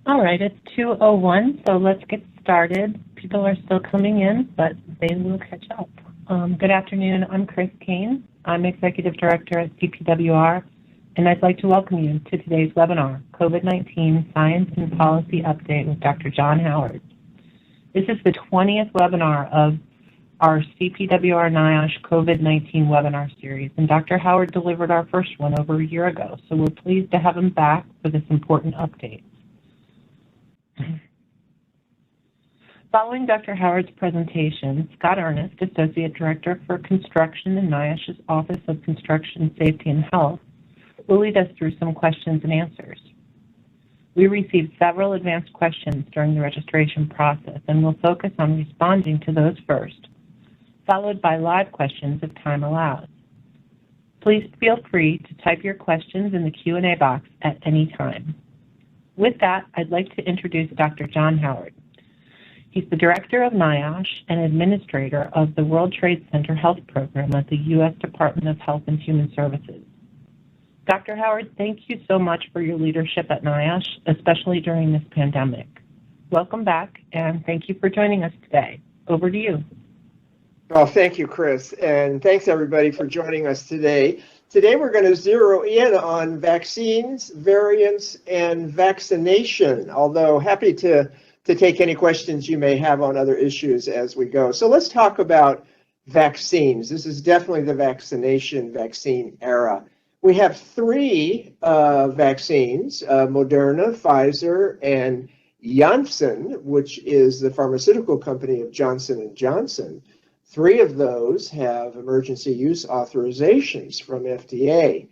All right, it's 2:01, so let's get started. People are still coming in, but they will catch up. Good afternoon. I'm Cain. I'm Executive Director at CPWR, and I'd like to welcome you to today's webinar, COVID-19 Science and Policy Update with Dr. John Howard. This is the 20th webinar of our CPWR NIOSH COVID-19 webinar series, and Dr. Howard delivered our first one over a year ago, so we're pleased to have him back for this important update. Following Dr. Howard's presentation, Scott Ernest, Associate Director for Construction in NIOSH's Office of Construction Safety and Health, will lead us through some questions and answers. We received several advanced questions during the registration process, and we'll focus on responding to those first, followed by live questions if time allows. Please feel free to type your questions in the Q&A box at any time. With that, I'd like to introduce Dr. John Howard. He's the Director of NIOSH and Administrator of the World Trade Center Health Program at the U.S. Department of Health and Human Services. Dr. Howard, thank you so much for your leadership at NIOSH, especially during this pandemic. Welcome back, and thank you for joining us today. Over to you. Well, thank you, Chris, and thanks everybody for joining us today. Today we're going to zero in on vaccines, variants, and vaccination, although happy to take any questions you may have on other issues as we go. So let's talk about vaccines. This is definitely the vaccine era. We have three vaccines, Moderna, Pfizer, and Janssen, which is the pharmaceutical company of Johnson & Johnson. Three of those have emergency use authorizations from FDA.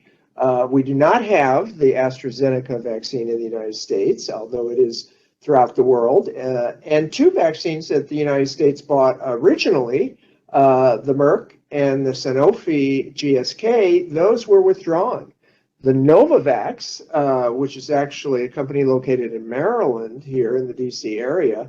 We do not have the AstraZeneca vaccine in the United States, although it is throughout the world, and two vaccines that the United States bought originally, the Merck and the Sanofi GSK, those were withdrawn. The Novavax, which is actually a company located in Maryland here in the DC area,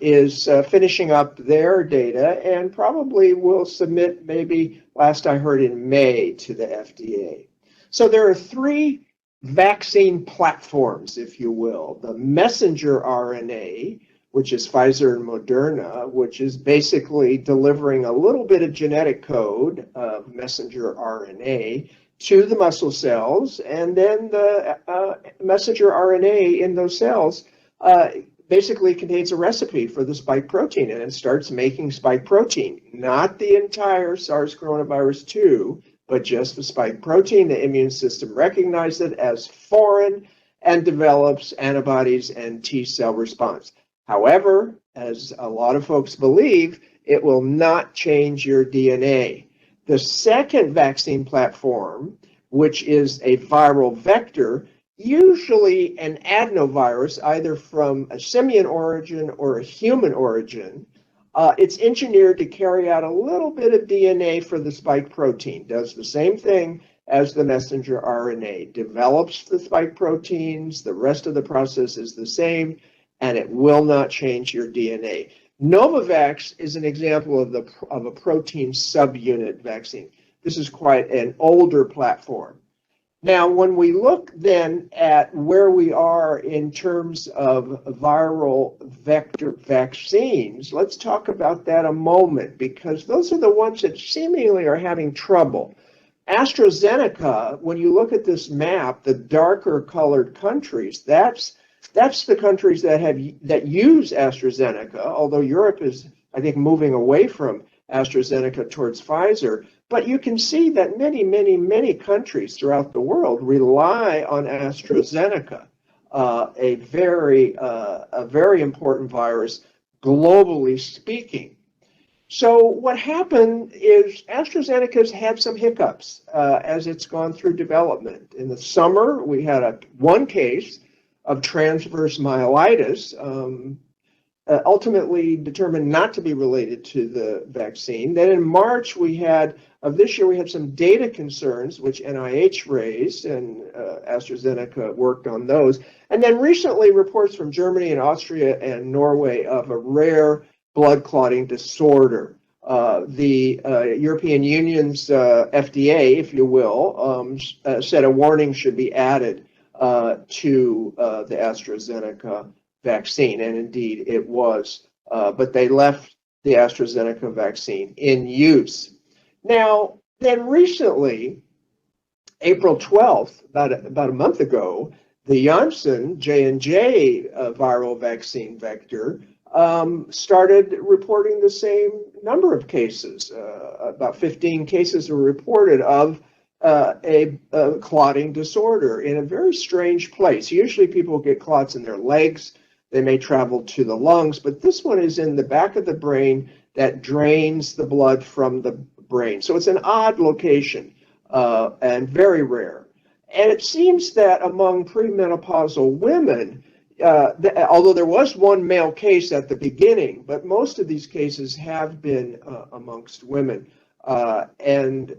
is finishing up their data and probably will submit, maybe last I heard, in May to the FDA. So there are three vaccine platforms, if you will. The messenger RNA, which is Pfizer and Moderna, which is basically delivering a little bit of genetic code of messenger RNA to the muscle cells, and then the messenger RNA in those cells basically contains a recipe for the spike protein, and it starts making spike protein, not the entire SARS coronavirus 2, but just the spike protein. The immune system recognizes it as foreign and develops antibodies and T cell response. However, as a lot of folks believe, it will not change your DNA. The second vaccine platform, which is a viral vector, usually an adenovirus, either from a simian origin or a human origin, it's engineered to carry out a little bit of DNA for the spike protein, does the same thing as the messenger RNA, develops the spike proteins, the rest of the process is the same, and it will not change your DNA. Novavax is an example of a protein subunit vaccine. This is quite an older platform. Now, when we look then at where we are in terms of viral vector vaccines, let's talk about that a moment, because those are the ones that seemingly are having trouble. AstraZeneca, when you look at this map, the darker colored countries, that's the countries that use AstraZeneca, although Europe is, I think, moving away from AstraZeneca towards Pfizer. But you can see that many countries throughout the world rely on AstraZeneca, a very important virus, globally speaking. So what happened is AstraZeneca's had some hiccups as it's gone through development. In the summer, we had one case of transverse myelitis, ultimately determined not to be related to the vaccine. Then in March of this year, we had some data concerns, which NIH raised, and AstraZeneca worked on those. And then recently, reports from Germany and Austria and Norway of a rare blood clotting disorder. The European Union's FDA, if you will, said a warning should be added to the AstraZeneca vaccine, and indeed it was, but they left the AstraZeneca vaccine in use. Now, then recently, April 12th, about a month ago, the Janssen J&J viral vaccine vector started reporting the same number of cases. About 15 cases were reported of a clotting disorder in a very strange place. Usually people get clots in their legs. They may travel to the lungs, but this one is in the back of the brain that drains the blood from the brain. So it's an odd location and very rare. And it seems that among premenopausal women, although there was one male case at the beginning, but most of these cases have been amongst women. And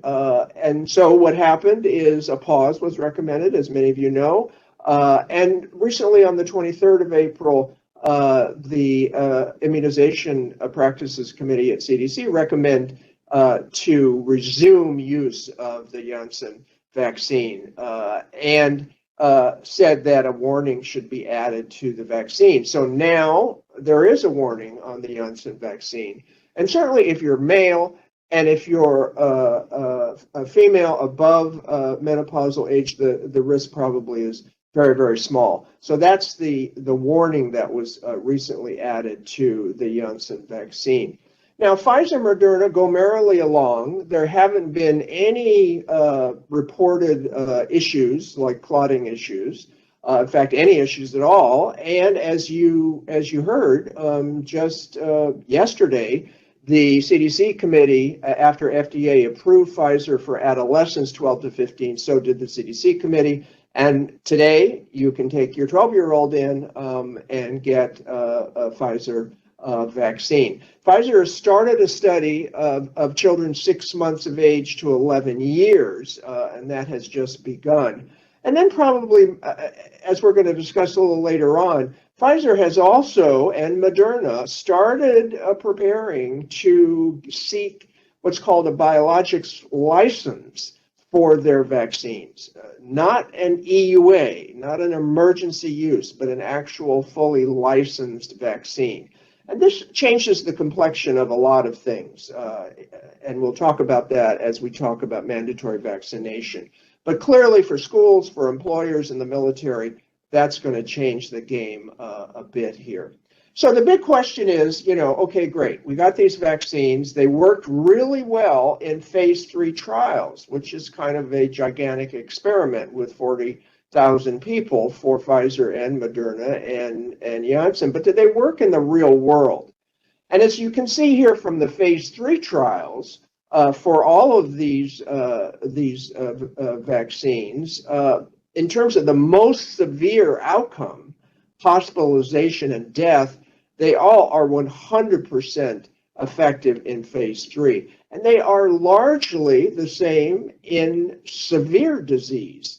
so what happened is a pause was recommended, as many of you know. And recently on the 23rd of April, the Immunization Practices Committee at CDC recommend to resume use of the Janssen vaccine and said that a warning should be added to the vaccine. So now there is a warning on the Janssen vaccine. And certainly if you're male and if you're a female above menopausal age, the risk probably is very, very small. So that's the warning that was recently added to the Janssen vaccine. Now, Pfizer and Moderna go merrily along. There haven't been any reported issues like clotting issues. In fact, any issues at all. And as you heard just yesterday, the CDC committee, after FDA approved Pfizer for adolescents 12 to 15, so did the CDC committee. And today, you can take your 12-year-old in and get a Pfizer vaccine. Pfizer has started a study of children 6 months of age to 11 years, and that has just begun. And then probably, as we're going to discuss a little later on, Pfizer has also, and Moderna, started preparing to seek what's called a biologics license for their vaccines. Not an EUA, not an emergency use, but an actual fully licensed vaccine. And this changes the complexion of a lot of things, and we'll talk about that as we talk about mandatory vaccination. But clearly for schools, for employers in the military, that's going to change the game a bit here. So the big question is, okay, great. We got these vaccines. They worked really well in phase 3 trials, which is kind of a gigantic experiment with 40,000 people for Pfizer and Moderna and Janssen. But did they work in the real world? And as you can see here from the phase 3 trials, for all of these vaccines, in terms of the most severe outcome, hospitalization and death, they all are 100% effective in phase 3. And they are largely the same in severe disease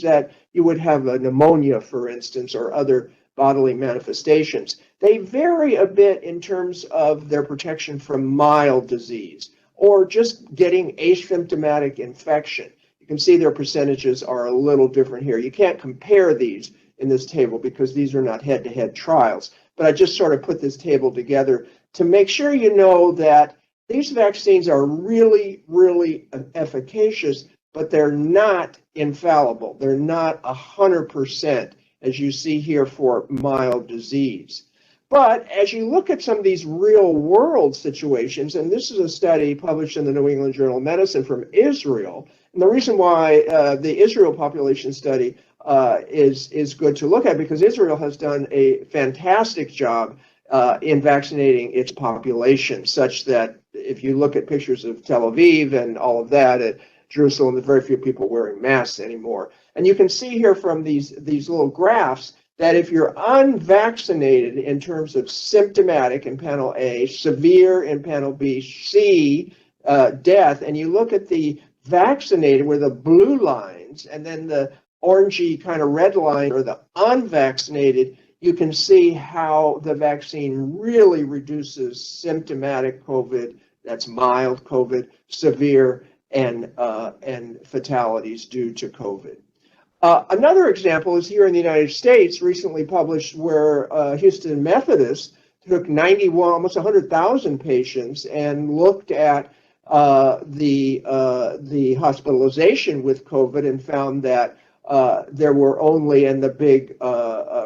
that you would have a pneumonia, for instance, or other bodily manifestations. They vary a bit in terms of their protection from mild disease or just getting asymptomatic infection. You can see their percentages are a little different here. You can't compare these in this table because these are not head-to-head trials. But I just sort of put this table together to make sure you know that these vaccines are really, really efficacious, but they're not infallible. They're not 100%, as you see here for mild disease. But as you look at some of these real-world situations, and this is a study published in the New England Journal of Medicine from Israel, and the reason why the Israel population study is good to look at, because Israel has done a fantastic job in vaccinating its population, such that if you look at pictures of Tel Aviv and all of that, at Jerusalem, there's very few people wearing masks anymore. And you can see here from these little graphs that if you're unvaccinated in terms of symptomatic in panel A, severe in panel B, C, death, and you look at the vaccinated where the blue lines and then the orangey kind of red line or the unvaccinated, you can see how the vaccine really reduces symptomatic COVID, that's mild COVID, severe, and fatalities due to COVID. Another example is here in the United States, recently published, where Houston Methodist took 91, almost 100,000 patients and looked at the hospitalization with COVID and found that there were only, and the big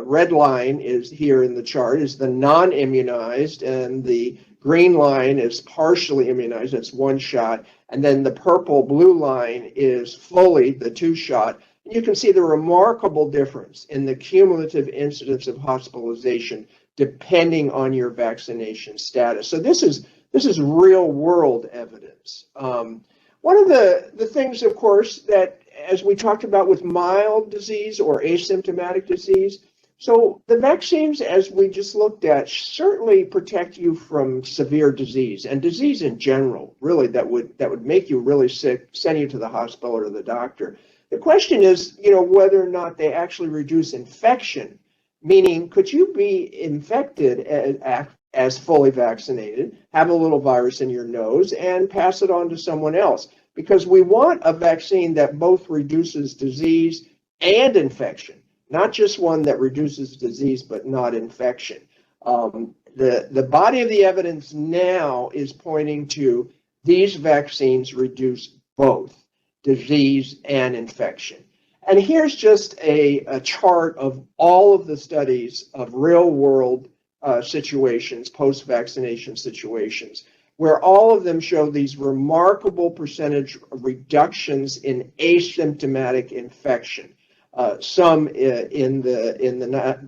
red line is here in the chart, is the non-immunized, and the green line is partially immunized, that's one shot, and then the purple blue line is fully, the two shot. And you can see the remarkable difference in the cumulative incidence of hospitalization depending on your vaccination status. So this is real world evidence. One of the things, of course, that as we talked about with mild disease or asymptomatic disease, so the vaccines, as we just looked at, certainly protect you from severe disease and disease in general, really, that would make you really sick, send you to the hospital or the doctor. The question is, whether or not they actually reduce infection, meaning could you be infected as fully vaccinated, have a little virus in your nose, and pass it on to someone else? Because we want a vaccine that both reduces disease and infection, not just one that reduces disease but not infection. The body of the evidence now is pointing to these vaccines reduce both disease and infection. And here's just a chart of all of the studies of real-world situations, post-vaccination situations, where all of them show these remarkable percentage reductions in asymptomatic infection, some in the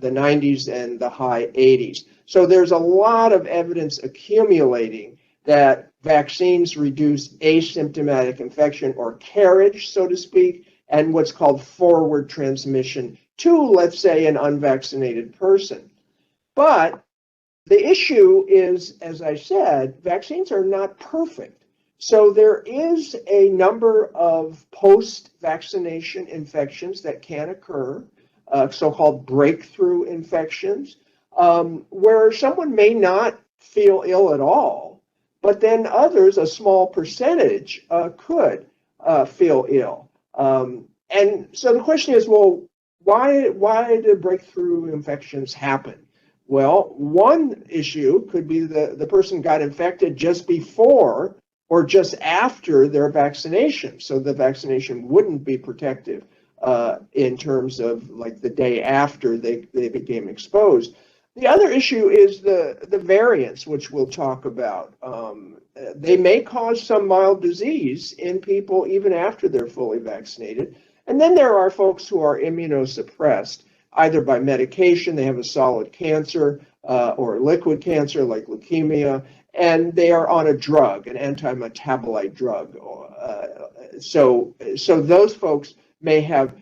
90s and the high 80s. So there's a lot of evidence accumulating that vaccines reduce asymptomatic infection or carriage, so to speak, and what's called forward transmission to, let's say, an unvaccinated person. But the issue is, as I said, vaccines are not perfect. So there is a number of post-vaccination infections that can occur, so-called breakthrough infections, where someone may not feel ill at all, but then others, a small percentage, could feel ill. And so the question is, well, why do breakthrough infections happen? Well, one issue could be the person got infected just before or just after their vaccination. So the vaccination wouldn't be protective in terms of like the day after they became exposed. The other issue is the variants, which we'll talk about. They may cause some mild disease in people even after they're fully vaccinated. And then there are folks who are immunosuppressed, either by medication, they have a solid cancer, or liquid cancer like leukemia, and they are on a drug, an anti-metabolite drug. So those folks may have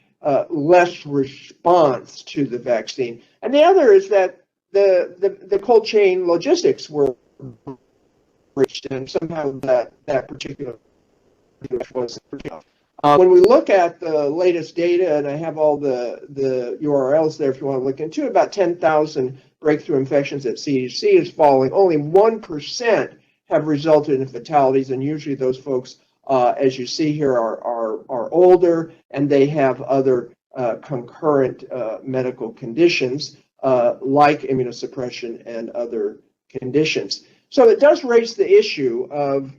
less response to the vaccine. And the other is that the cold chain logistics were breached, and somehow that particular wasn't breached. When we look at the latest data, and I have all the URLs there if you want to look into it, about 10,000 breakthrough infections at CDC is falling. Only 1% have resulted in fatalities, and usually those folks, as you see here, are older, and they have other concurrent medical conditions like immunosuppression and other conditions. So it does raise the issue of,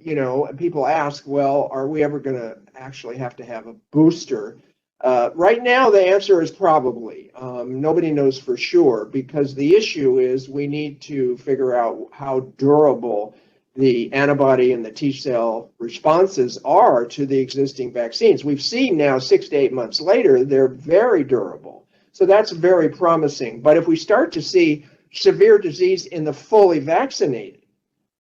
people ask, well, are we ever going to actually have to have a booster? Right now, the answer is probably. Nobody knows for sure, because the issue is we need to figure out how durable the antibody and the T-cell responses are to the existing vaccines. We've seen now 6 to 8 months later, they're very durable. So that's very promising. But if we start to see severe disease in the fully vaccinated,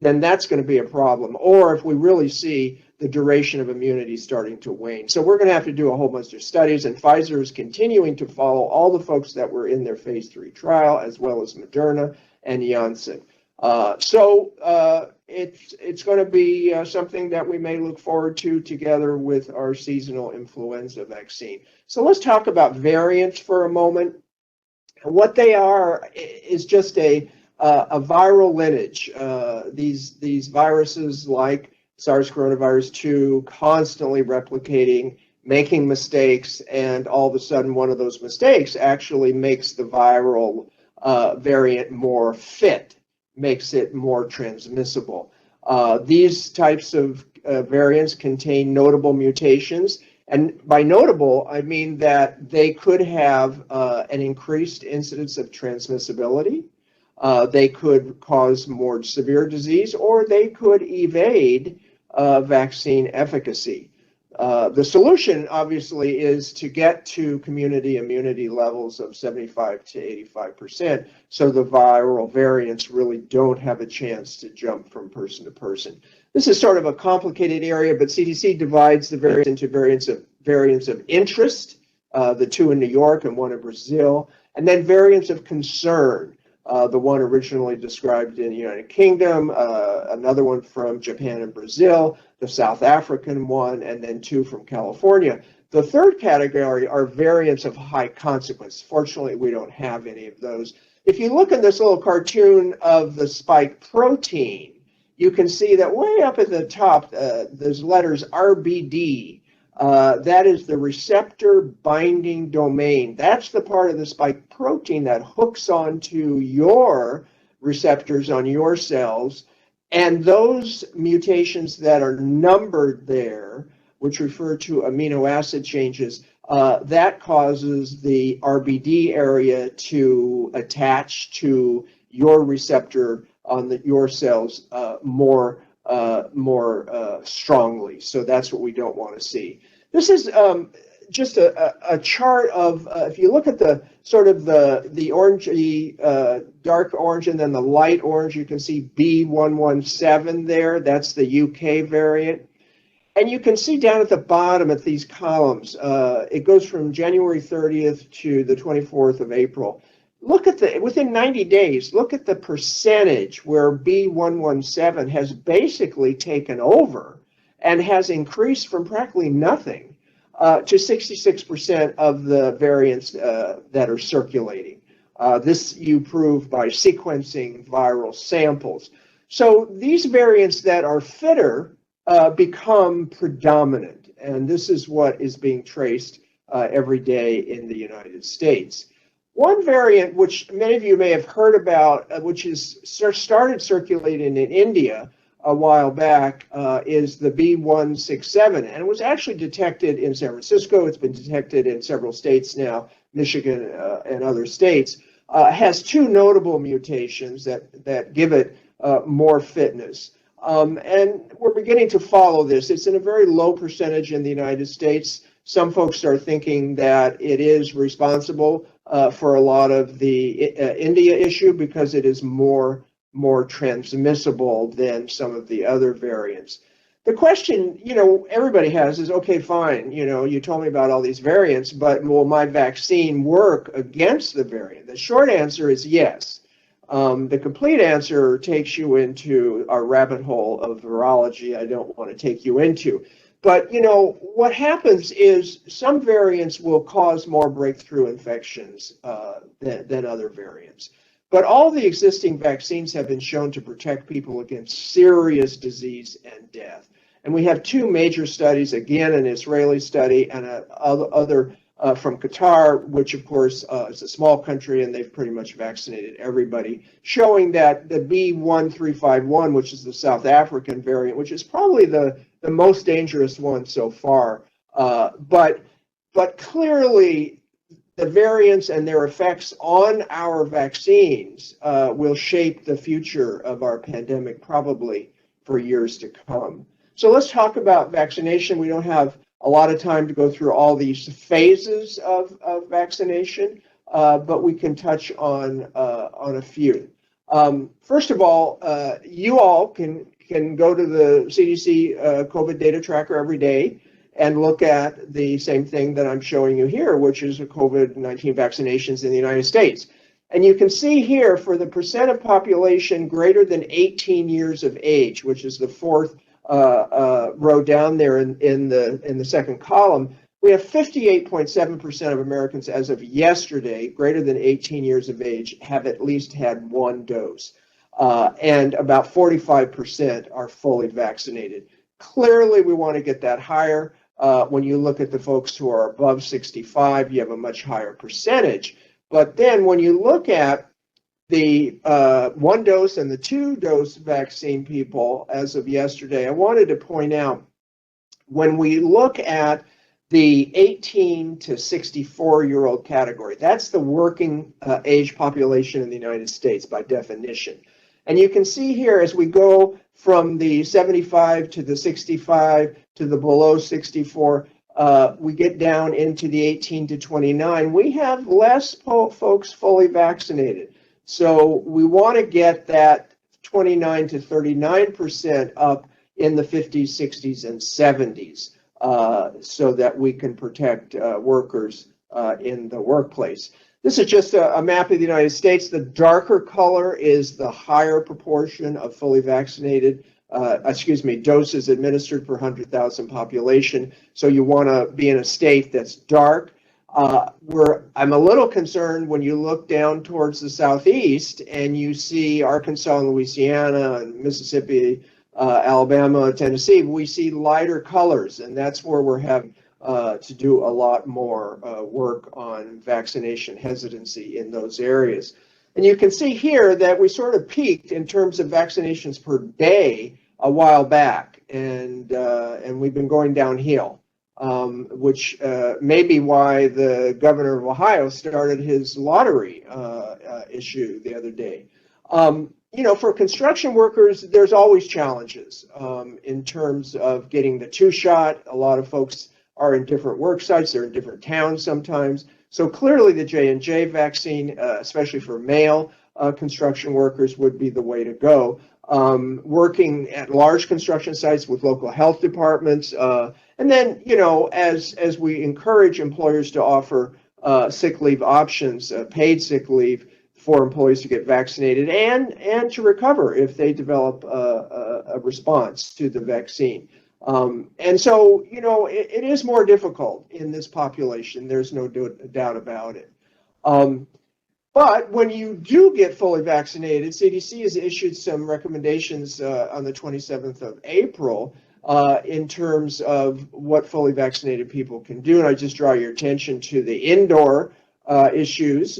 then that's going to be a problem. Or if we really see the duration of immunity starting to wane. So we're going to have to do a whole bunch of studies, and Pfizer is continuing to follow all the folks that were in their phase 3 trial, as well as Moderna and Janssen. It's going to be something that we may look forward to together with our seasonal influenza vaccine. So let's talk about variants for a moment. What they are is just a viral lineage. These viruses, like SARS coronavirus 2, constantly replicating making mistakes, and all of a sudden one of those mistakes actually makes the viral variant more fit, makes it more transmissible. These types of variants contain notable mutations, and by notable, I mean that they could have an increased incidence of transmissibility. They could cause more severe disease, or they could evade vaccine efficacy. The solution, obviously, is to get to community immunity levels of 75 to 85%, so the viral variants really don't have a chance to jump from person to person. This is sort of a complicated area, but CDC divides the variants into variants of interest, the two in New York and one in Brazil, and then variants of concern. The one originally described in the United Kingdom, another one from Japan and Brazil, the South African one, and then two from California. The third category are variants of high consequence. Fortunately, we don't have any of those. If you look at this little cartoon of the spike protein, you can see that way up at the top, there's letters RBD. That is the receptor binding domain. That's the part of the spike protein that hooks onto your receptors on your cells. And those mutations that are numbered there, which refer to amino acid changes, that causes the RBD area to attach to your receptor on your cells more strongly. So that's what we don't want to see. This is just a chart of, if you look at the sort of the orangey, dark orange and then the light orange, you can see B117 there. That's the UK variant. And you can see down at the bottom at these columns, it goes from January 30th to the 24th of April. Look at within 90 days, look at the percentage where B117 has basically taken over and has increased from practically nothing to 66% of the variants that are circulating. This you prove by sequencing viral samples. So these variants that are fitter become predominant, and this is what is being traced every day in the United States. One variant, which many of you may have heard about, which is started circulating in India a while back, is the B167, and it was actually detected in San Francisco. It's been detected in several states now, Michigan and other states. Has two notable mutations that give it more fitness. And we're beginning to follow this. It's in a very low percentage in the United States. Some folks are thinking that it is responsible for a lot of the India issue because it is more transmissible than some of the other variants. The question, everybody has is, okay, fine, you told me about all these variants, but will my vaccine work against the variant? The short answer is yes. The complete answer takes you into a rabbit hole of virology I don't want to take you into. But, what happens is some variants will cause more breakthrough infections than other variants. But all the existing vaccines have been shown to protect people against serious disease and death. And we have two major studies, again, an Israeli study and other from Qatar, which of course is a small country and they've pretty much vaccinated everybody, showing that the B1351, which is the South African variant, which is probably the most dangerous one so far, but clearly the variants and their effects on our vaccines will shape the future of our pandemic probably for years to come. So let's talk about vaccination. We don't have a lot of time to go through all these phases of vaccination, but we can touch on a few. First of all, you all can go to the CDC COVID data tracker every day and look at the same thing that I'm showing you here, which is the COVID-19 vaccinations in the United States. And you can see here for the percent of population greater than 18 years of age, which is the fourth row down there in the second column, we have 58.7% of Americans as of yesterday, greater than 18 years of age, have at least had one dose. And about 45% are fully vaccinated. Clearly, we want to get that higher. When you look at the folks who are above 65, you have a much higher percentage. But then when you look at the 1-dose and the 2-dose vaccine people as of yesterday, I wanted to point out, when we look at the 18 to 64-year-old category, that's the working age population in the United States by definition. And you can see here as we go from the 75 to the 65 to the below 64, we get down into the 18 to 29, we have less folks fully vaccinated. So we want to get that 29 to 39% up in the 50s, 60s, and 70s so that we can protect workers in the workplace. This is just a map of the United States. The darker color is the higher proportion of fully vaccinated, doses administered per 100,000 population. So you want to be in a state that's dark. I'm a little concerned when you look down towards the southeast and you see Arkansas and Louisiana and Mississippi, Alabama, Tennessee, we see lighter colors, and that's where we're having to do a lot more work on vaccination hesitancy in those areas. And you can see here that we sort of peaked in terms of vaccinations per day a while back, and we've been going downhill, which may be why the governor of Ohio started his lottery issue the other day. For construction workers, there's always challenges in terms of getting the 2-shot. A lot of folks are in different work sites, they're in different towns sometimes. So clearly the J&J vaccine, especially for male construction workers, would be the way to go. Working at large construction sites with local health departments, and then, as we encourage employers to offer sick leave options, paid sick leave for employees to get vaccinated and to recover if they develop a response to the vaccine. And so, it is more difficult in this population. There's no doubt about it. But when you do get fully vaccinated, CDC has issued some recommendations on the 27th of April in terms of what fully vaccinated people can do. And I just draw your attention to the indoor issues,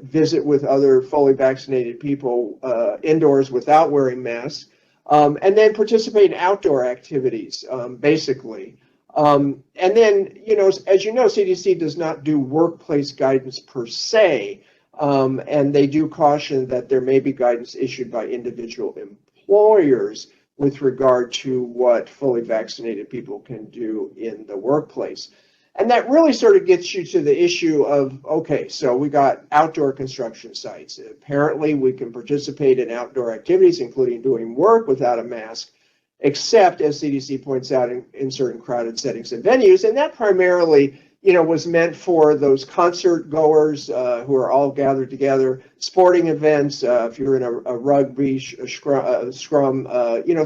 visit with other fully vaccinated people indoors without wearing masks, and then participate in outdoor activities, basically. And then, as you know, CDC does not do workplace guidance per se, and they do caution that there may be guidance issued by individual employers with regard to what fully vaccinated people can do in the workplace. And that really sort of gets you to the issue of, okay, so we got outdoor construction sites. Apparently, we can participate in outdoor activities, including doing work without a mask, except, as CDC points out, in certain crowded settings and venues. And that primarily, was meant for those concert goers who are all gathered together, sporting events, if you're in a rugby scrum,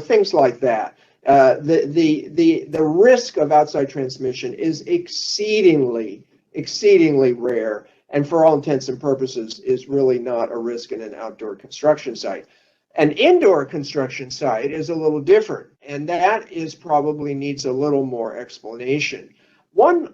things like that. The risk of outside transmission is exceedingly rare, and for all intents and purposes is really not a risk in an outdoor construction site. An indoor construction site is a little different, and that is probably needs a little more explanation. One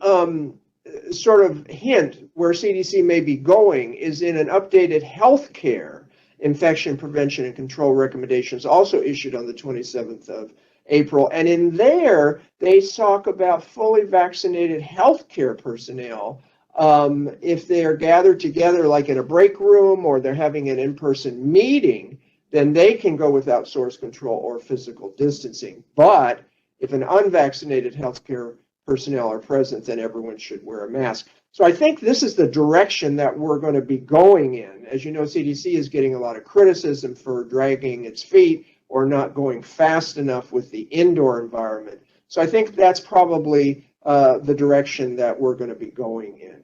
sort of hint where CDC may be going is in an updated healthcare infection prevention and control recommendations, also issued on the 27th of April. And in there, they talk about fully vaccinated healthcare personnel. If they're gathered together like in a break room or they're having an in-person meeting, then they can go without source control or physical distancing. But if an unvaccinated healthcare personnel are present, then everyone should wear a mask. So I think this is the direction that we're going to be going in. As you know, CDC is getting a lot of criticism for dragging its feet or not going fast enough with the indoor environment. So I think that's probably the direction that we're going to be going in.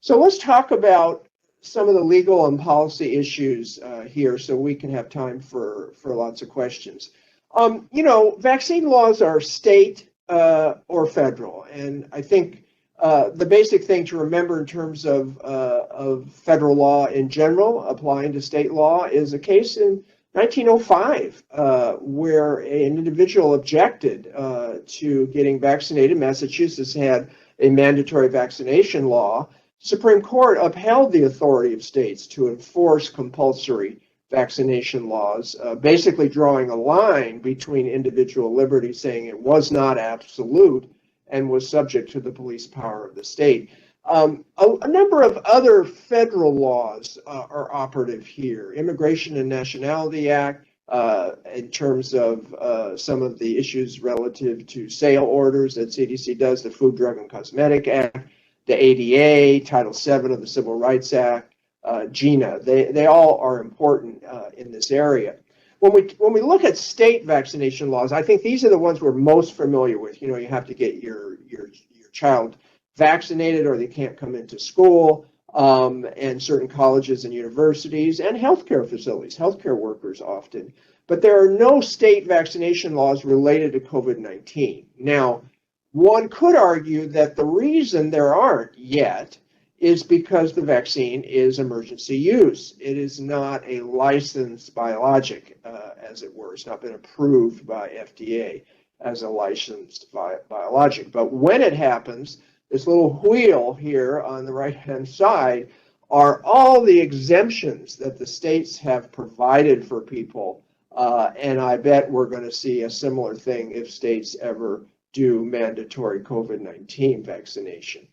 So let's talk about some of the legal and policy issues here so we can have time for lots of questions. Vaccine laws are state or federal, and I think the basic thing to remember in terms of federal law in general applying to state law is a case in 1905, where an individual objected to getting vaccinated. Massachusetts had a mandatory vaccination law. Supreme Court upheld the authority of states to enforce compulsory vaccination laws, basically drawing a line between individual liberty, saying it was not absolute and was subject to the police power of the state. A number of other federal laws are operative here. Immigration and Nationality Act, in terms of some of the issues relative to sale orders that CDC does, the Food, Drug, and Cosmetic Act, the ADA, Title VII of the Civil Rights Act, GINA. They all are important in this area. When we look at state vaccination laws, I think these are the ones we're most familiar with. You know, you have to get your child vaccinated or they can't come into school, and certain colleges and universities and healthcare facilities, healthcare workers often. But there are no state vaccination laws related to COVID-19. Now, one could argue that the reason there aren't yet is because the vaccine is emergency use. It is not a licensed biologic, as it were. It's not been approved by FDA as a licensed biologic. But when it happens, this little wheel here on the right-hand side are all the exemptions that the states have provided for people. And I bet we're going to see a similar thing if states ever do mandatory COVID-19 vaccination.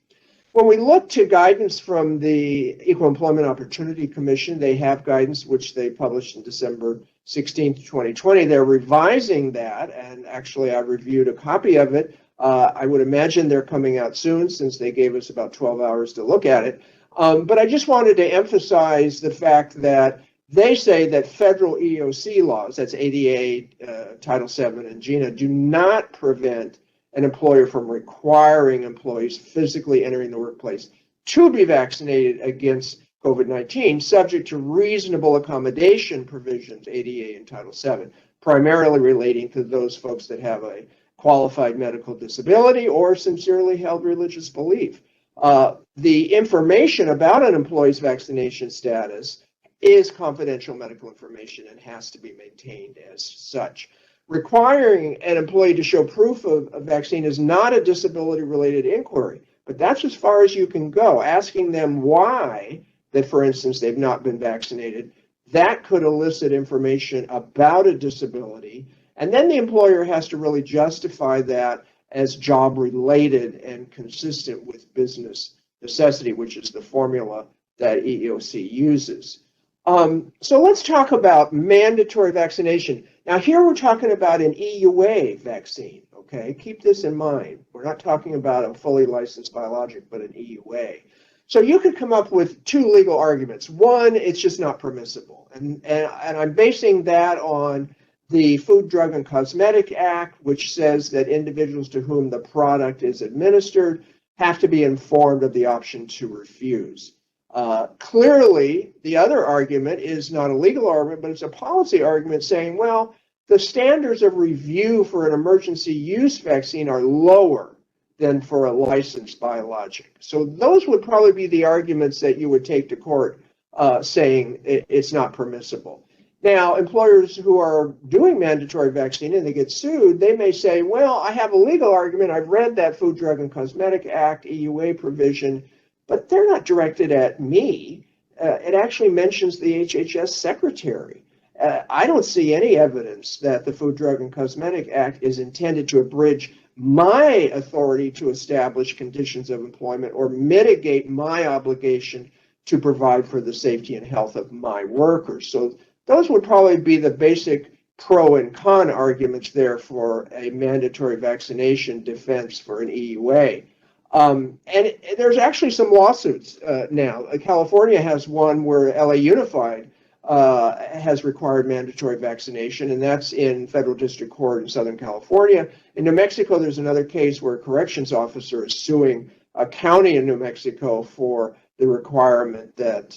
When we look to guidance from the Equal Employment Opportunity Commission, they have guidance which they published in December 16, 2020. They're revising that, and actually I reviewed a copy of it. I would imagine they're coming out soon since they gave us about 12 hours to look at it. But I just wanted to emphasize the fact that they say that federal EOC laws, that's ADA, Title VII, and GINA, do not prevent an employer from requiring employees physically entering the workplace to be vaccinated against COVID-19, subject to reasonable accommodation provisions, ADA and Title VII, primarily relating to those folks that have a qualified medical disability or sincerely held religious belief. The information about an employee's vaccination status is confidential medical information and has to be maintained as such. Requiring an employee to show proof of a vaccine is not a disability-related inquiry, but that's as far as you can go. Asking them why, that for instance, they've not been vaccinated, that could elicit information about a disability. And then the employer has to really justify that as job-related and consistent with business necessity, which is the formula that EEOC uses. So let's talk about mandatory vaccination. Now here we're talking about an EUA vaccine, okay? Keep this in mind. We're not talking about a fully licensed biologic, but an EUA. So you could come up with two legal arguments. One, it's just not permissible. And I'm basing that on the Food, Drug, and Cosmetic Act, which says that individuals to whom the product is administered have to be informed of the option to refuse. Clearly, the other argument is not a legal argument, but it's a policy argument saying, well, the standards of review for an emergency use vaccine are lower than for a licensed biologic. So those would probably be the arguments that you would take to court saying it's not permissible. Now, employers who are doing mandatory vaccine and they get sued, they may say, well, I have a legal argument. I've read that Food, Drug, and Cosmetic Act EUA provision, but they're not directed at me. It actually mentions the HHS secretary. I don't see any evidence that the Food, Drug, and Cosmetic Act is intended to abridge my authority to establish conditions of employment or mitigate my obligation to provide for the safety and health of my workers. So those would probably be the basic pro and con arguments there for a mandatory vaccination defense for an EUA. And there's actually some lawsuits now. California has one where LA Unified has required mandatory vaccination, and that's in federal district court in Southern California. In New Mexico, there's another case where a corrections officer is suing a county in New Mexico for the requirement that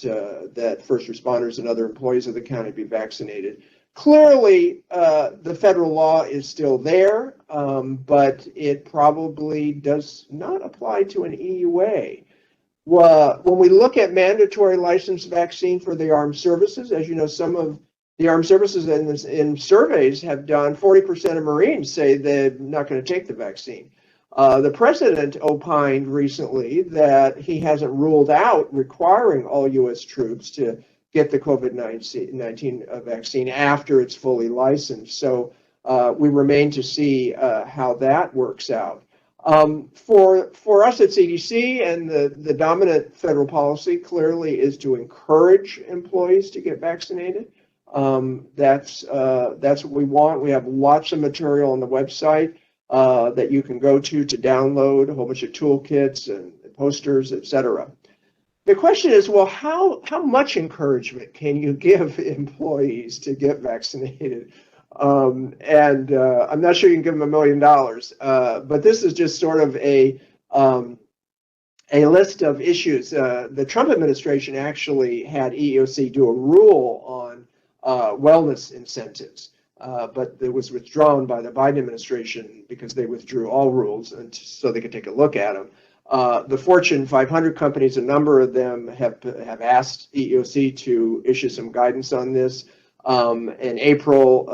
that first responders and other employees of the county be vaccinated. Clearly, the federal law is still there, but it probably does not apply to an EUA. Well, when we look at mandatory licensed vaccine for the armed services, as you know, some of the armed services in surveys have done, 40% of Marines say they're not going to take the vaccine. The president opined recently that he hasn't ruled out requiring all U.S. troops to get the COVID-19 vaccine after it's fully licensed. So we remain to see how that works out. For us at CDC, and the dominant federal policy clearly is to encourage employees to get vaccinated. That's what we want. We have lots of material on the website that you can go to download, a whole bunch of toolkits and posters, etc. The question is, well, how much encouragement can you give employees to get vaccinated? I'm not sure you can give them $1 million, but this is just sort of a list of issues. The Trump administration actually had EEOC do a rule on wellness incentives, but it was withdrawn by the Biden administration because they withdrew all rules, and so they could take a look at them. The Fortune 500 companies, a number of them have asked EEOC to issue some guidance on this. In April,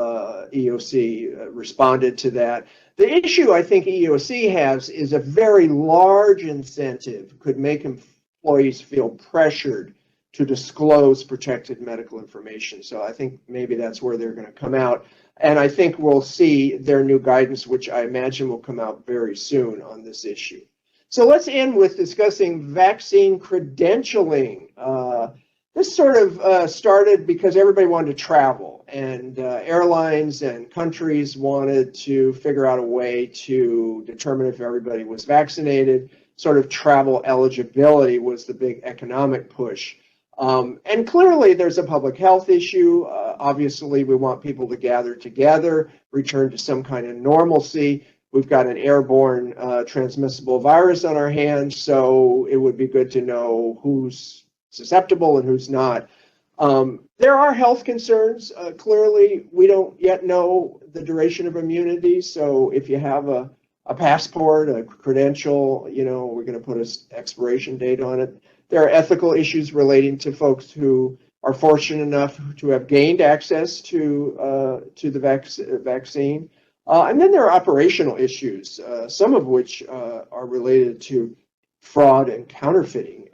EEOC responded to that. The issue I think EEOC has is a very large incentive could make employees feel pressured to disclose protected medical information. So I think maybe that's where they're going to come out. And I think we'll see their new guidance, which I imagine will come out very soon on this issue. So let's end with discussing vaccine credentialing. This sort of started because everybody wanted to travel, and airlines and countries wanted to figure out a way to determine if everybody was vaccinated. Sort of travel eligibility was the big economic push. And clearly there's a public health issue. Obviously, we want people to gather together, return to some kind of normalcy. We've got an airborne transmissible virus on our hands, so it would be good to know who's susceptible and who's not. There are health concerns. Clearly, we don't yet know the duration of immunity, so if you have a passport, a credential, you know, we're going to put an expiration date on it. There are ethical issues relating to folks who are fortunate enough to have gained access to the vaccine. And then there are operational issues, some of which are related to fraud and counterfeiting.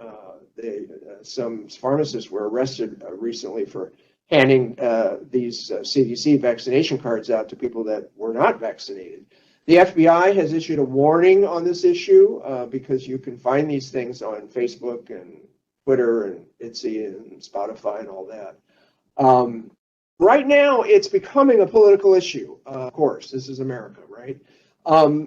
Some pharmacists were arrested recently for handing these CDC vaccination cards out to people that were not vaccinated. The FBI has issued a warning on this issue because you can find these things on Facebook and Twitter and Etsy and Spotify and all that. Right now, it's becoming a political issue. Of course, this is America, right?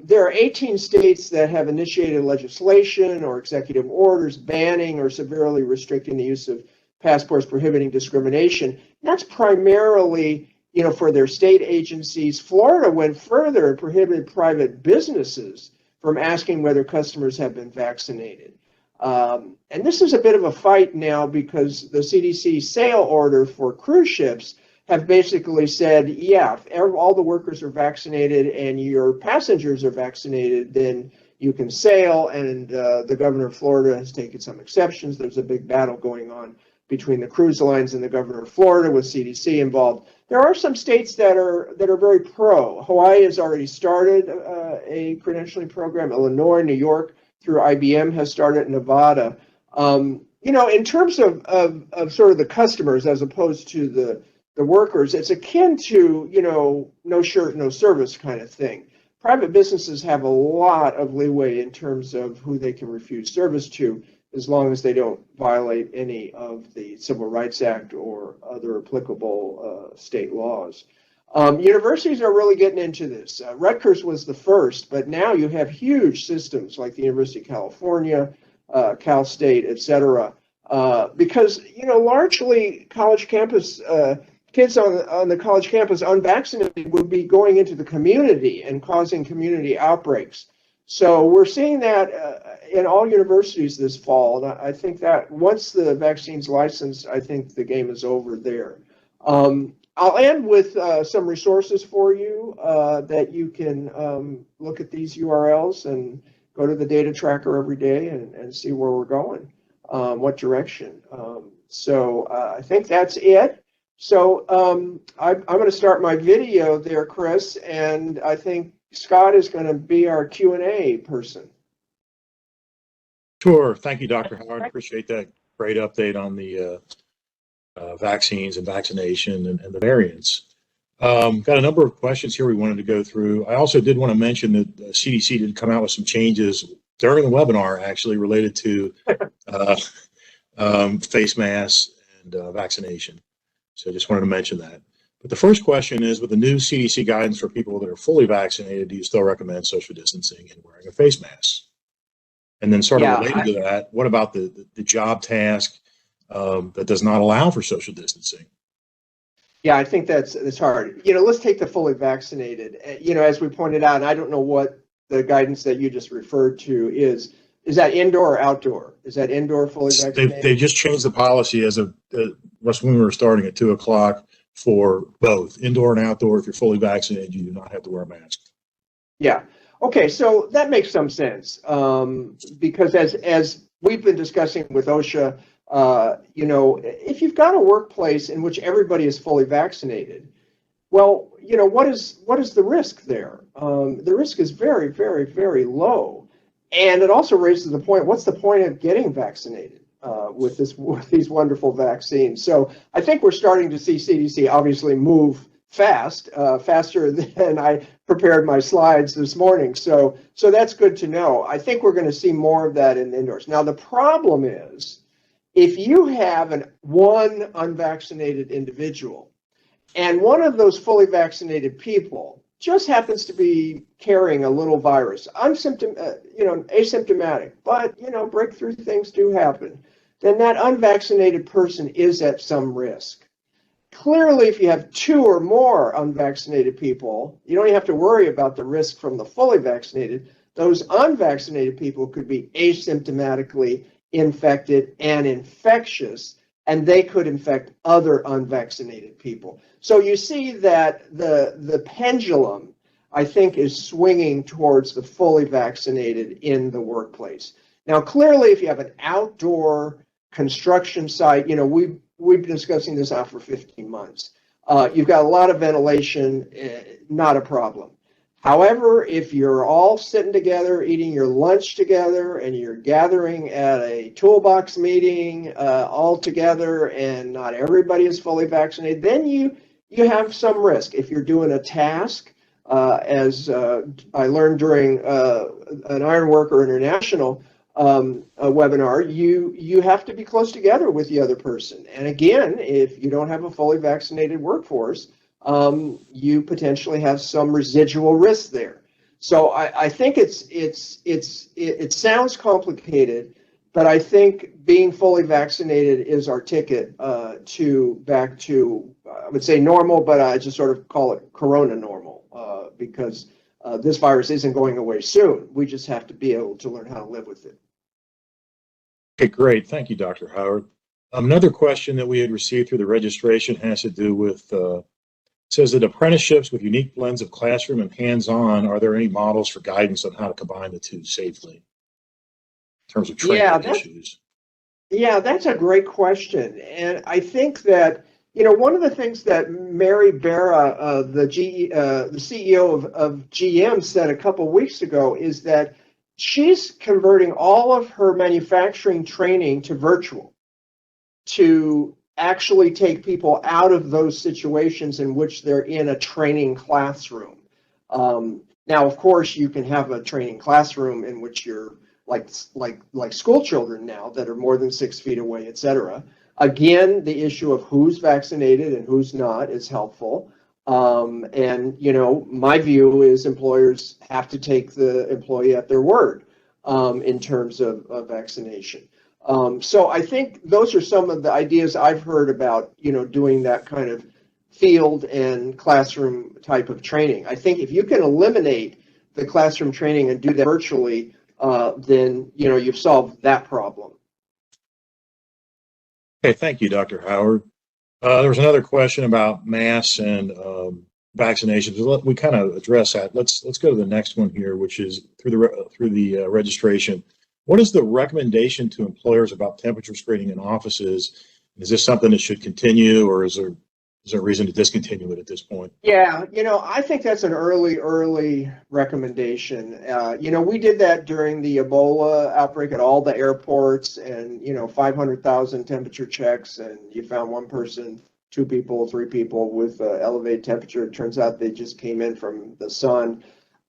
There are 18 states that have initiated legislation or executive orders banning or severely restricting the use of passports prohibiting discrimination. That's primarily, you know, for their state agencies. Florida went further and prohibited private businesses from asking whether customers have been vaccinated. And this is a bit of a fight now because the CDC sale order for cruise ships have basically said, yeah, if all the workers are vaccinated and your passengers are vaccinated, then you can sail. And the governor of Florida has taken some exceptions. There's a big battle going on between the cruise lines and the governor of Florida with CDC involved. There are some states that are very pro. Hawaii has already started a credentialing program. Illinois, New York, through IBM has started. Nevada. You know, in terms of sort of the customers as opposed to the workers, it's akin to, you know, no shirt, no service kind of thing. Private businesses have a lot of leeway in terms of who they can refuse service to, as long as they don't violate any of the Civil Rights Act or other applicable state laws. Universities are really getting into this. Rutgers was the first, but now you have huge systems like the University of California, Cal State, et cetera, because, you know, largely college campus kids on the college campus unvaccinated would be going into the community and causing community outbreaks. So we're seeing that in all universities this fall. And I think that once the vaccine's licensed, I think the game is over there. I'll end with some resources for you that you can look at these URLs and go to the data tracker every day and see where we're going, what direction. So I think that's it. So I'm going to start my video there, Chris, and I think Scott is going to be our Q&A person. Sure. Thank you, Dr. Howard. Appreciate that great update on the vaccines and vaccination and the variants. Got a number of questions here we wanted to go through. I also did want to mention that the CDC did come out with some changes during the webinar, actually, related to face masks and vaccination. So I just wanted to mention that. But the first question is, with the new CDC guidance for people that are fully vaccinated, do you still recommend social distancing and wearing a face mask? And then sort of related to that, what about the job task that does not allow for social distancing? Yeah, I think that's hard. Let's take the fully vaccinated. As we pointed out, and I don't know what the guidance that you just referred to is. Is that indoor or outdoor? Is that indoor fully vaccinated? They just changed the policy as of when we were starting at 2 o'clock for both indoor and outdoor. If you're fully vaccinated, you do not have to wear a mask. Yeah. Okay, so that makes some sense because as we've been discussing with OSHA, if you've got a workplace in which everybody is fully vaccinated, well, what is the risk there? The risk is very, very, very low. And it also raises the point, what's the point of getting vaccinated with these wonderful vaccines? So I think we're starting to see CDC obviously move fast, faster than I prepared my slides this morning. So that's good to know. I think we're going to see more of that in indoors. Now, the problem is, if you have one unvaccinated individual and one of those fully vaccinated people just happens to be carrying a little virus, asymptomatic, but breakthrough things do happen, then that unvaccinated person is at some risk. Clearly, if you have 2 or more unvaccinated people, you don't even have to worry about the risk from the fully vaccinated. Those unvaccinated people could be asymptomatically infected and infectious, and they could infect other unvaccinated people. So you see that the pendulum, I think, is swinging towards the fully vaccinated in the workplace. Now, clearly, if you have an outdoor construction site, we've been discussing this out for 15 months. You've got a lot of ventilation, not a problem. However, if you're all sitting together, eating your lunch together, and you're gathering at a toolbox meeting all together, and not everybody is fully vaccinated, then you have some risk. If you're doing a task, as I learned during an Ironworker International webinar, you have to be close together with the other person. And again, if you don't have a fully vaccinated workforce, you potentially have some residual risk there. So I think it sounds complicated, but I think being fully vaccinated is our ticket back to I would say normal, but I just sort of call it Corona normal because this virus isn't going away soon. We just have to be able to learn how to live with it. Okay, great. Thank you, Dr. Howard. Another question that we had received through the registration has to do with says that apprenticeships with unique blends of classroom and hands-on, are there any models for guidance on how to combine the two safely in terms of training issues? Yeah, that's a great question. And I think that, one of the things that Mary Barra, the CEO of GM, said a couple weeks ago is that she's converting all of her manufacturing training to virtual, to actually take people out of those situations in which they're in a training classroom. Now, of course, you can have a training classroom in which you're like school children now that are more than 6 feet away, et cetera. Again, the issue of who's vaccinated and who's not is helpful. And, my view is employers have to take the employee at their word in terms of vaccination. So I think those are some of the ideas I've heard about, doing that kind of field and classroom type of training. I think if you can eliminate the classroom training and do that virtually, then, you've solved that problem. Okay, thank you, Dr. Howard. There was another question about masks and vaccinations. We kind of address that. Let's go to the next one here, which is through the registration. What is the recommendation to employers about temperature screening in offices? Is this something that should continue, or is there Is there a reason to discontinue it at this point? Yeah, I think that's an early recommendation. We did that during the Ebola outbreak at all the airports, and 500,000 temperature checks, and you found one person, two people, three people with elevated temperature. It turns out they just came in from the sun.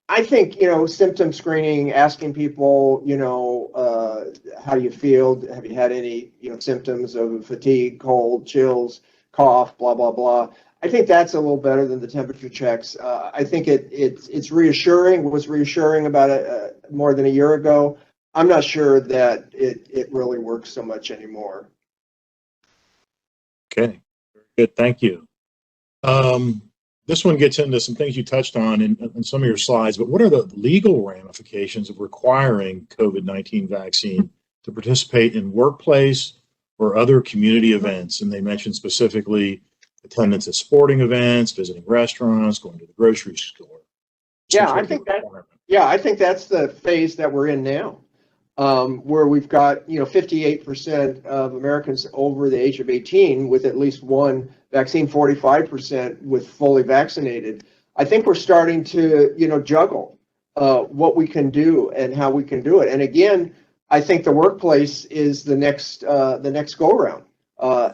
I think, symptom screening, asking people, how do you feel? Have you had any, symptoms of fatigue, cold, chills, cough, blah, blah, blah. I think that's a little better than the temperature checks. I think it's reassuring. It was reassuring about it more than a year ago. I'm not sure that it really works so much anymore. Okay, very good. Thank you. This one gets into some things you touched on in some of your slides, but what are the legal ramifications of requiring COVID-19 vaccine to participate in workplace or other community events? And they mentioned specifically attendance at sporting events, visiting restaurants, going to the grocery store. Yeah, I think that's the phase that we're in now, where we've got 58% of Americans over the age of 18 with at least one vaccine, 45% with fully vaccinated. I think we're starting to juggle what we can do and how we can do it. And again, I think the workplace is the next go around.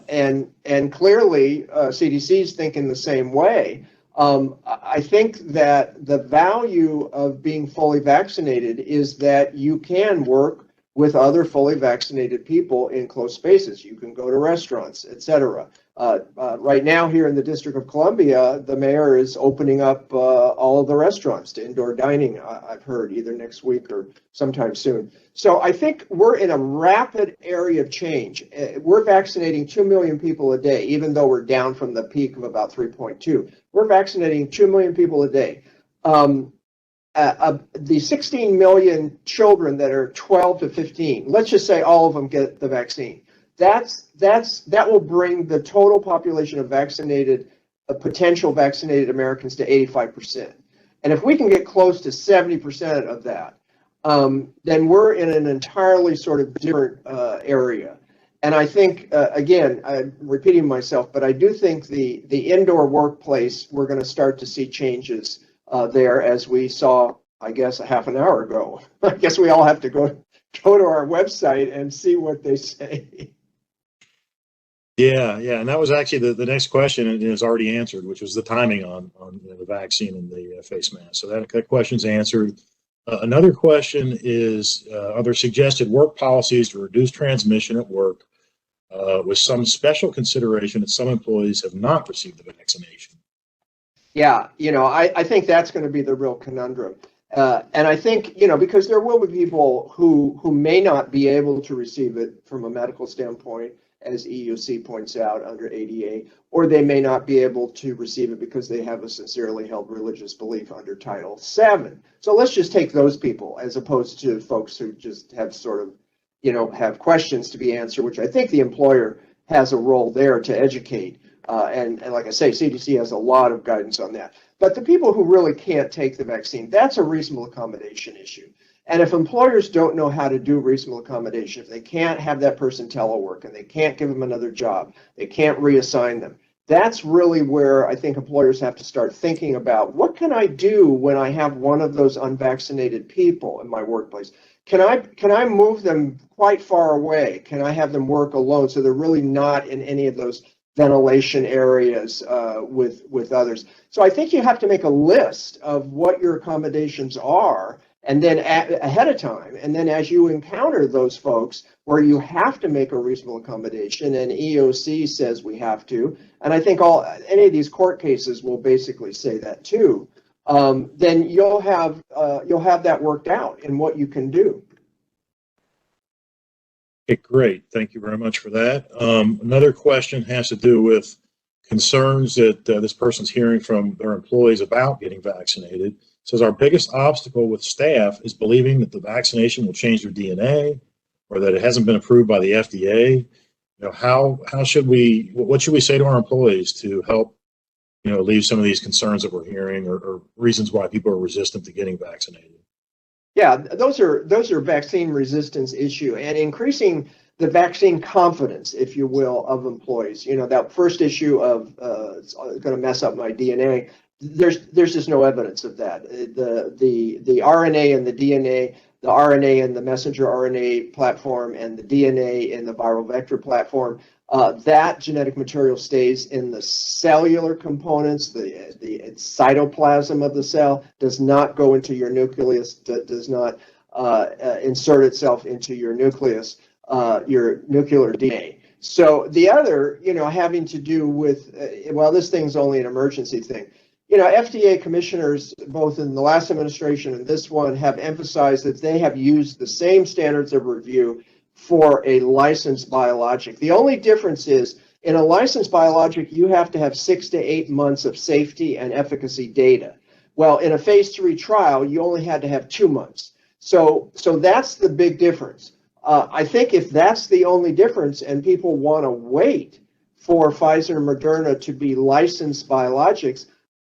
And clearly, CDC is thinking the same way. I think that the value of being fully vaccinated is that you can work with other fully vaccinated people in close spaces. You can go to restaurants, etc. Right now here in the District of Columbia, the mayor is opening up all of the restaurants to indoor dining, I've heard, either next week or sometime soon. So I think we're in a rapid area of change. We're vaccinating 2 million people a day, even though we're down from the peak of about 3.2. We're vaccinating 2 million people a day. The 16 million children that are 12 to 15, let's just say all of them get the vaccine. That will bring the total population of potential vaccinated Americans to 85%. And if we can get close to 70% of that, then we're in an entirely sort of different area. And I think, again, I'm repeating myself, but I do think the indoor workplace, we're going to start to see changes there, as we saw, I guess, a half an hour ago. I guess we all have to go to our website and see what they say. Yeah, and that was actually the next question, and is already answered, which was the timing on the vaccine and the face mask. So that question's answered. Another question is, are there suggested work policies to reduce transmission at work with some special consideration that some employees have not received the vaccination? Yeah, I think that's going to be the real conundrum. And I think, because there will be people who may not be able to receive it from a medical standpoint, as EEOC points out under ADA, or they may not be able to receive it because they have a sincerely held religious belief under Title VII. So let's just take those people as opposed to folks who just have sort of, have questions to be answered, which I think the employer has a role there to educate. And like I say, CDC has a lot of guidance on that. But the people who really can't take the vaccine, that's a reasonable accommodation issue. And if employers don't know how to do reasonable accommodation, if they can't have that person telework and they can't give them another job, they can't reassign them, that's really where I think employers have to start thinking about, what can I do when I have one of those unvaccinated people in my workplace? Can I move them quite far away? Can I have them work alone so they're really not in any of those ventilation areas with others? So I think you have to make a list of what your accommodations are, and then ahead of time, and then as you encounter those folks where you have to make a reasonable accommodation, and EOC says we have to, and I think any of these court cases will basically say that too, then you'll have that worked out in what you can do. Okay, great. Thank you very much for that. Another question has to do with concerns that this person's hearing from their employees about getting vaccinated. It says our biggest obstacle with staff is believing that the vaccination will change their DNA, or that it hasn't been approved by the FDA. What should we say to our employees to help, alleviate some of these concerns that we're hearing, or reasons why people are resistant to getting vaccinated? Yeah, those are vaccine resistance issue, and increasing the vaccine confidence, if you will, of employees. You know, that first issue of it's going to mess up my DNA. There's just no evidence of that. The RNA and the DNA, the RNA and the messenger RNA platform, and the DNA in the viral vector platform, that genetic material stays in the cellular components, the cytoplasm of the cell, does not go into your nucleus, does not insert itself into your nucleus, your nuclear DNA. So the other, you know, having to do with, well, this thing's only an emergency thing. You know, FDA commissioners, both in the last administration and this one, have emphasized that they have used the same standards of review for a licensed biologic. The only difference is, in a licensed biologic, you have to have 6 to 8 months of safety and efficacy data. Well, in a phase 3 trial, you only had to have 2 months. So that's the big difference. I think if that's the only difference and people want to wait for Pfizer and Moderna to be licensed biologics,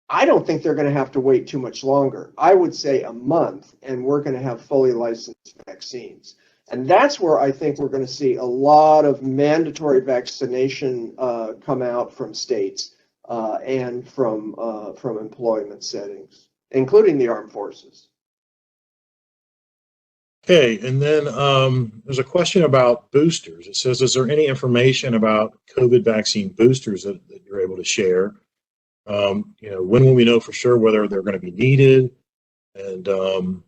I don't think they're going to have to wait too much longer. I would say a month, and we're going to have fully licensed vaccines. And that's where I think we're going to see a lot of mandatory vaccination come out from states and from employment settings, including the armed forces. Okay, and then there's a question about boosters. It says, is there any information about COVID vaccine boosters that you're able to share? You know, when will we know for sure whether they're going to be needed? And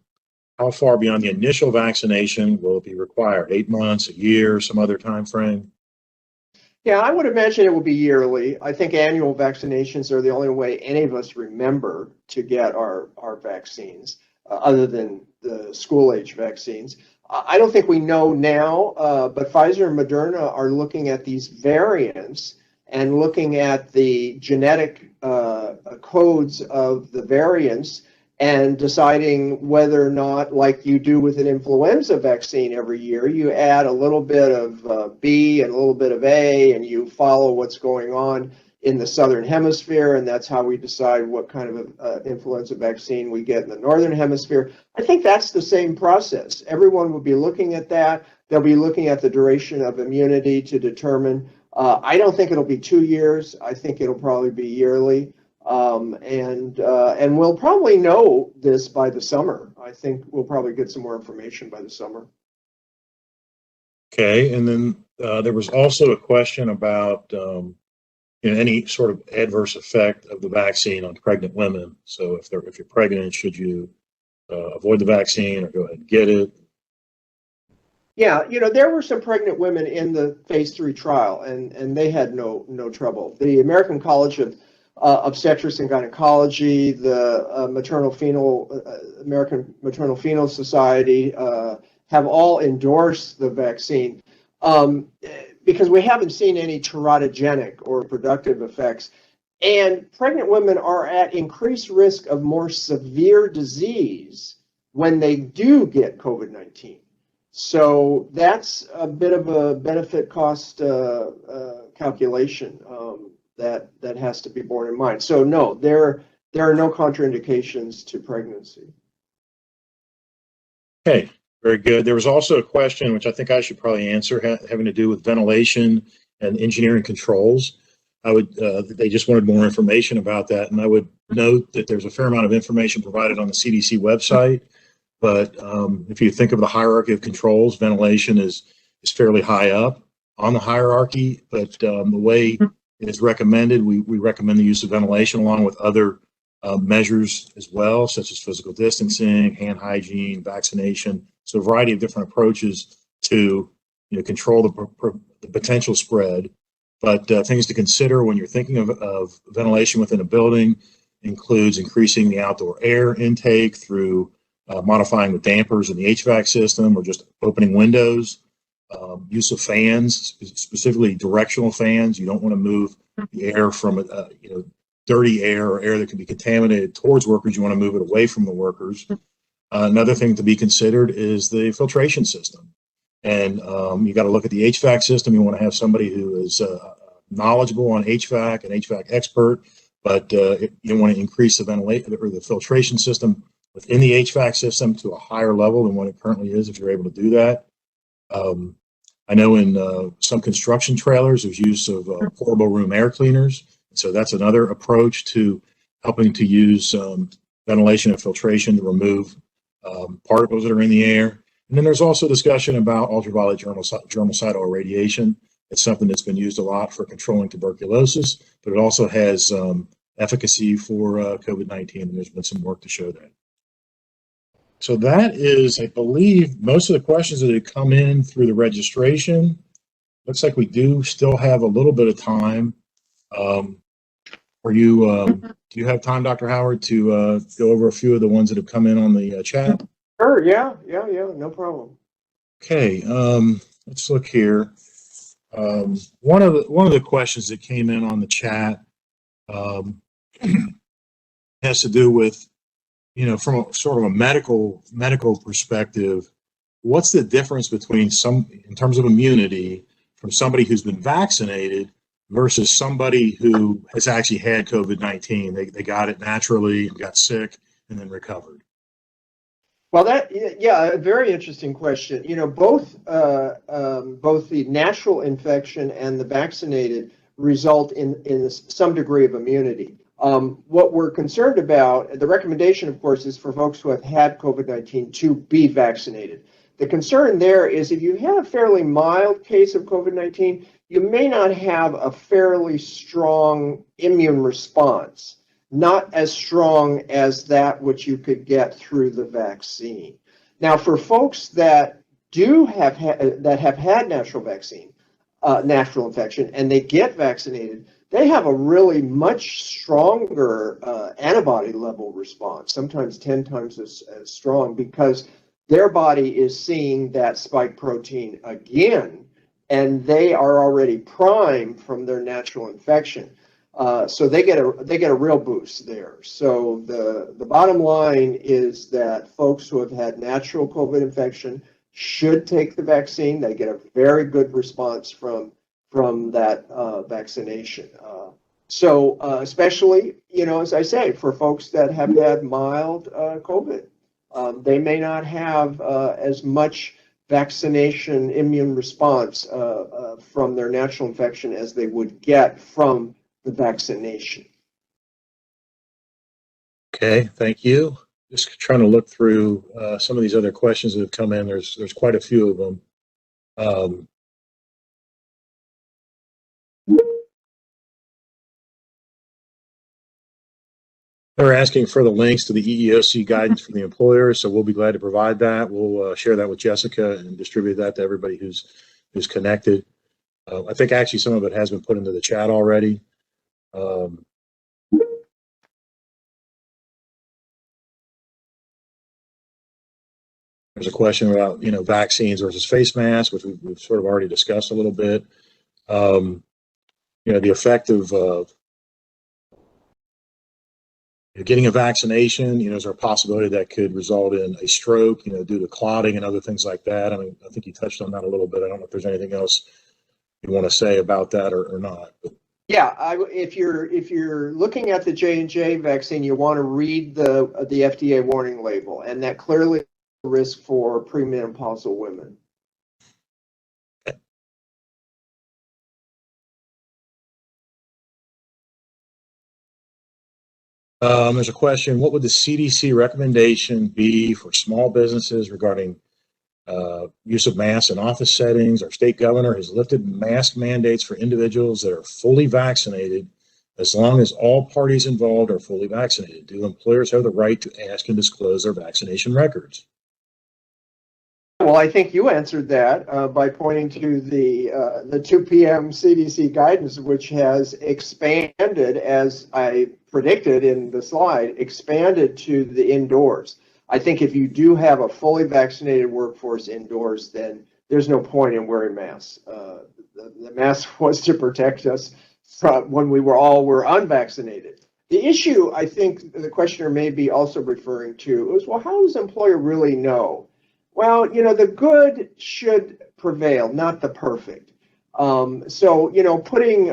how far beyond the initial vaccination will it be required? 8 months, a year, some other time frame? Yeah, I would imagine it will be yearly. I think annual vaccinations are the only way any of us remember to get our vaccines, other than the school-age vaccines. I don't think we know now, but Pfizer and Moderna are looking at these variants and looking at the genetic codes of the variants and deciding whether or not, like you do with an influenza vaccine every year, you add a little bit of B and a little bit of A, and you follow what's going on in the southern hemisphere, and that's how we decide what kind of influenza vaccine we get in the northern hemisphere. I think that's the same process. Everyone will be looking at that. They'll be looking at the duration of immunity to determine. I don't think it'll be 2 years. I think it'll probably be yearly. And we'll probably know this by the summer. I think we'll probably get some more information by the summer. Okay, and then there was also a question about you know, any sort of adverse effect of the vaccine on pregnant women. So if you're pregnant, should you avoid the vaccine or go ahead and get it? Yeah, you know, there were some pregnant women in the phase 3 trial, and they had no trouble. The American College of Obstetrics and Gynecology, the American Maternal Fetal Society have all endorsed the vaccine because we haven't seen any teratogenic or productive effects. And pregnant women are at increased risk of more severe disease when they do get COVID-19. So that's a bit of a benefit cost calculation that has to be borne in mind. So no, there are no contraindications to pregnancy. Okay, very good. There was also a question, which I think I should probably answer, having to do with ventilation and engineering controls. They just wanted more information about that, and I would note that there's a fair amount of information provided on the CDC website. But if you think of the hierarchy of controls, ventilation is fairly high up on the hierarchy. But the way it is recommended, we recommend the use of ventilation along with other measures as well, such as physical distancing, hand hygiene, vaccination. So a variety of different approaches to control the potential spread. But things to consider when you're thinking of ventilation within a building includes increasing the outdoor air intake through modifying the dampers in the HVAC system or just opening windows, use of fans, specifically directional fans. You don't want to move the air from dirty air or air that can be contaminated towards workers. You want to move it away from the workers. Another thing to be considered is the filtration system. And you got to look at the HVAC system. You want to have somebody who is knowledgeable on HVAC, an HVAC expert, but you want to increase the ventilation or the filtration system within the HVAC system to a higher level than what it currently is, if you're able to do that. I know in some construction trailers, there's use of portable room air cleaners. So that's another approach to helping to use ventilation and filtration to remove particles that are in the air. And then there's also discussion about ultraviolet germicidal irradiation. It's something that's been used a lot for controlling tuberculosis, but it also has efficacy for COVID-19, and there's been some work to show that. So that is, I believe, most of the questions that have come in through the registration. Looks like we do still have a little bit of time. Do you have time, Dr. Howard, to go over a few of the ones that have come in on the chat? Sure, yeah, no problem. Okay, let's look here. One of the questions that came in on the chat has to do with, from a sort of a medical perspective, what's the difference between in terms of immunity from somebody who's been vaccinated versus somebody who has actually had COVID-19? They got it naturally, got sick, and then recovered. Well, a very interesting question. Both the natural infection and the vaccinated result in some degree of immunity. What we're concerned about, the recommendation, of course, is for folks who have had COVID-19 to be vaccinated. The concern there is if you have a fairly mild case of COVID-19, you may not have a fairly strong immune response, not as strong as that which you could get through the vaccine. Now, for folks that have had natural infection, and they get vaccinated, they have a really much stronger antibody level response, sometimes 10 times as strong, because their body is seeing that spike protein again, and they are already primed from their natural infection. So they get a real boost there. So the bottom line is that folks who have had natural COVID infection should take the vaccine. They get a very good response from that vaccination. So especially, as I say, for folks that have had mild COVID, they may not have as much vaccination immune response from their natural infection as they would get from the vaccination. Okay, thank you. Just trying to look through some of these other questions that have come in. There's quite a few of them. They're asking for the links to the EEOC guidance from the employer, so we'll be glad to provide that. We'll share that with Jessica and distribute that to everybody who's connected. I think actually some of it has been put into the chat already. There's a question about vaccines versus face masks, which we've sort of already discussed a little bit. The effect of getting a vaccination, is there a possibility that could result in a stroke, due to clotting and other things like that? I mean, I think you touched on that a little bit. I don't know if there's anything else you want to say about that or not. But. Yeah, if you're looking at the J&J vaccine, you want to read the FDA warning label, and that clearly risk for premenopausal women. There's a question, what would the CDC recommendation be for small businesses regarding use of masks in office settings? Our state governor has lifted mask mandates for individuals that are fully vaccinated as long as all parties involved are fully vaccinated. Do employers have the right to ask and disclose their vaccination records? Well, I think you answered that by pointing to the 2 p.m. CDC guidance, which has expanded, as I predicted in the slide, expanded to the indoors. I think if you do have a fully vaccinated workforce indoors, then there's no point in wearing masks. The mask was to protect us from when we were unvaccinated. The issue, I think the questioner may be also referring to is, well, how does the employer really know? Well, the good should prevail, not the perfect. So, putting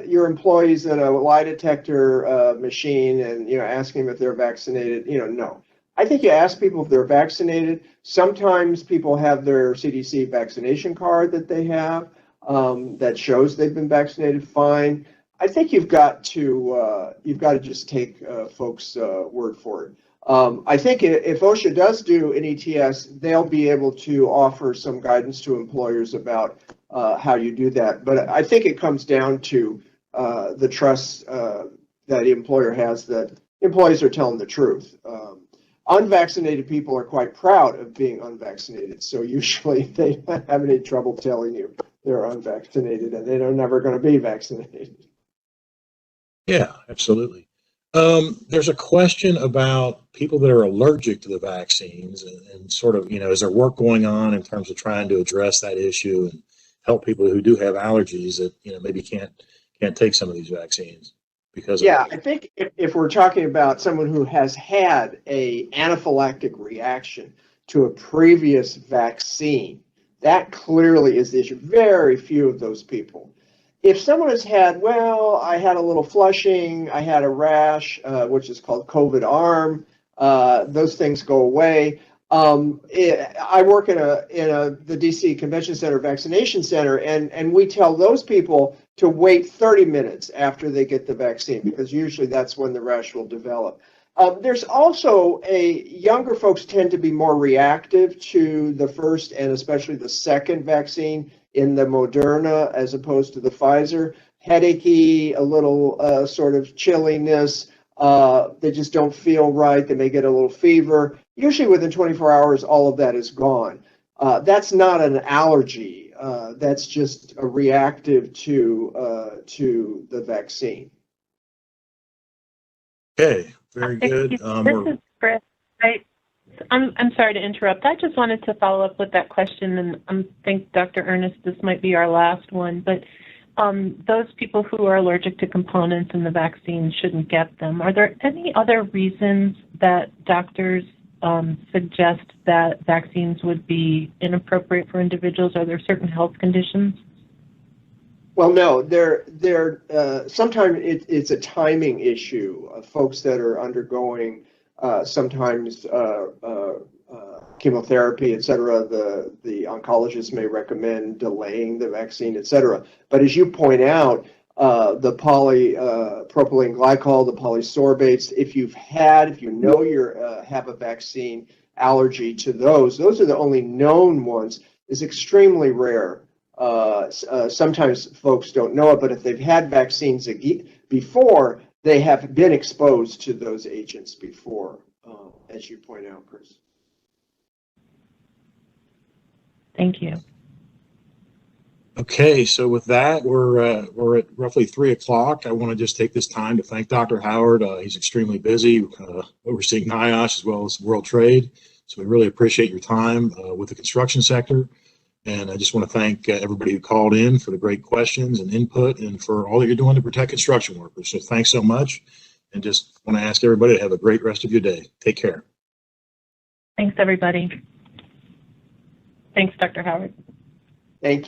your employees in a lie detector machine and, asking them if they're vaccinated, no. I think you ask people if they're vaccinated. Sometimes people have their CDC vaccination card that they have that shows they've been vaccinated. Fine. I think you've got to just take folks' word for it. I think if OSHA does do an ETS, they'll be able to offer some guidance to employers about how you do that. But I think it comes down to the trust that the employer has that employees are telling the truth. Unvaccinated people are quite proud of being unvaccinated, so usually they don't have any trouble telling you they're unvaccinated, and they're never going to be vaccinated. Yeah, absolutely. There's a question about people that are allergic to the vaccines and sort of, is there work going on in terms of trying to address that issue and help people who do have allergies that, maybe can't take some of these vaccines because of I think if we're talking about someone who has had a anaphylactic reaction to a previous vaccine, that clearly is the issue. Very few of those people. If someone has had, I had a little flushing, I had a rash, which is called COVID arm, those things go away. I work in the DC Convention Center Vaccination Center, and we tell those people to wait 30 minutes after they get the vaccine, because usually that's when the rash will develop. There's also younger folks tend to be more reactive to the first and especially the second vaccine in the Moderna as opposed to the Pfizer. Headachy, a little sort of chilliness. They just don't feel right. They may get a little fever. Usually within 24 hours, all of that is gone. That's not an allergy. That's just a reactive to the vaccine. Okay, very good. This is Chris. I'm sorry to interrupt. I just wanted to follow up with that question, and I think, Dr. Ernest, this might be our last one, but those people who are allergic to components in the vaccine shouldn't get them. Are there any other reasons that doctors suggest that vaccines would be inappropriate for individuals? Are there certain health conditions? Well, no, sometimes it's a timing issue of folks that are undergoing sometimes chemotherapy, et cetera. The oncologist may recommend delaying the vaccine, et cetera. But as you point out, the polypropylene glycol, the polysorbates, if you know you have a vaccine allergy to those are the only known ones, is extremely rare. Sometimes folks don't know it, but if they've had vaccines before, they have been exposed to those agents before, as you point out, Chris. Thank you. Okay, so with that, we're at roughly 3 o'clock. I want to just take this time to thank Dr. Howard. He's extremely busy overseeing NIOSH as well as World Trade. So we really appreciate your time with the construction sector. And I just want to thank everybody who called in for the great questions and input and for all that you're doing to protect construction workers. So thanks so much. And just want to ask everybody to have a great rest of your day. Take care. Thanks, everybody. Thanks, Dr. Howard. Thank you.